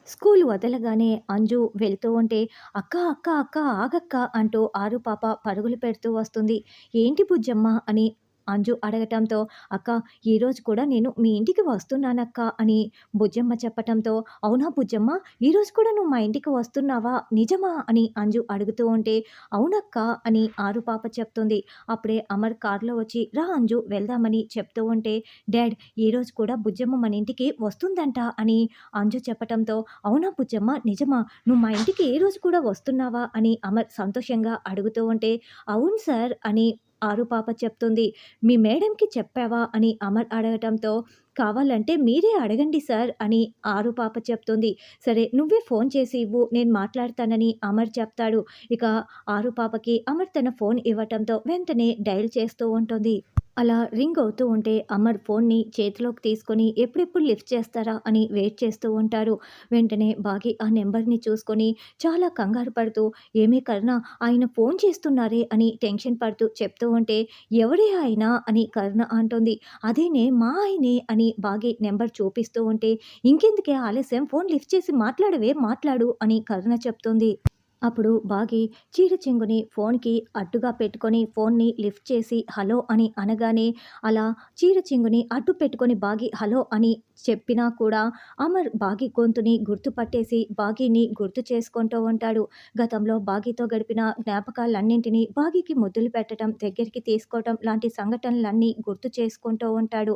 School వదలగానే Anju వెళ్తూ ఉంటే, "అక్క, అక్క, అక్క ఆగక్క" అంటూ ఆరు పాప పరుగులు పెడుతూ వస్తుంది. "ఏంటి బుజ్జమ్మ" అని అంజు అడగటంతో, "అక్క, ఈరోజు కూడా నేను మీ ఇంటికి వస్తున్నానక్క" అని బుజ్జమ్మ చెప్పటంతో, "అవునా బుజ్జమ్మ, ఈరోజు కూడా నువ్వు మా ఇంటికి వస్తున్నావా? నిజమా?" అని అంజు అడుగుతూ ఉంటే, "అవునక్క" అని ఆరు పాప చెప్తుంది. అప్పుడే అమర్ కారులో వచ్చి, "రా అంజు వెళ్దామని" చెప్తూ ఉంటే, "డాడ్, ఈరోజు కూడా బుజ్జమ్మ మన ఇంటికి వస్తుందంట" అని అంజు చెప్పటంతో, "అవునా బుజ్జమ్మ, నిజమా? నువ్వు మా ఇంటికి ఏ రోజు కూడా వస్తున్నావా?" అని అమర్ సంతోషంగా అడుగుతూ ఉంటే, "అవును సార్" అని ఆరు పాప చెప్తుంది. "మీ మేడంకి చెప్పావా?" అని అమర్ అడగటంతో, "కావాలంటే మీరే అడగండి సార్" అని ఆరు పాప చెప్తుంది. "సరే, నువ్వే ఫోన్ చేసి ఇవ్వు, నేను మాట్లాడతానని" అమర్ చెప్తాడు. ఇక ఆరు పాపకి అమర్ తన ఫోన్ ఇవ్వటంతో వెంటనే డయల్ చేస్తూ ఉంటుంది. అలా రింగ్ అవుతూ ఉంటే అమర్ ఫోన్ని చేతిలోకి తీసుకొని ఎప్పుడెప్పుడు లిఫ్ట్ చేస్తారా అని వెయిట్ చేస్తూ ఉంటారు. వెంటనే బాగి ఆ నెంబర్‌ని చూసుకొని చాలా కంగారు పడుతూ, "ఏమే కరుణ, ఆయన ఫోన్ చేస్తున్నారే" అని టెన్షన్ పడుతూ చెప్తూ ఉంటే, "ఎవరే ఆయన?" అని కరుణ అంటుంది. "అదేనే మా ఆయనే" అని బాగి నెంబర్ చూపిస్తూ ఉంటే, "ఇంకెందుకే ఆలస్యం, ఫోన్ లిఫ్ట్ చేసి మాట్లాడవే, మాట్లాడు" అని కరుణ చెప్తుంది. అప్పుడు బాగి చీర చెంగుని ఫోన్‌కి అడ్డుగా పెట్టుకొని ఫోన్‌ని లిఫ్ట్ చేసి హలో అని అనగానే, అలా చీర చెంగుని అడ్డు పెట్టుకొని బాగి హలో అని చెప్పినా కూడా అమర్ బాగి గొంతుని గుర్తుపట్టేసి బాగీని గుర్తు చేసుకుంటూ ఉంటాడు. గతంలో బాగీతో గడిపిన జ్ఞాపకాలన్నింటినీ బాగీకి ముద్దులు పెట్టడం, దగ్గరికి తీసుకోవటం లాంటి సంఘటనలన్నీ గుర్తు చేసుకుంటూ ఉంటాడు.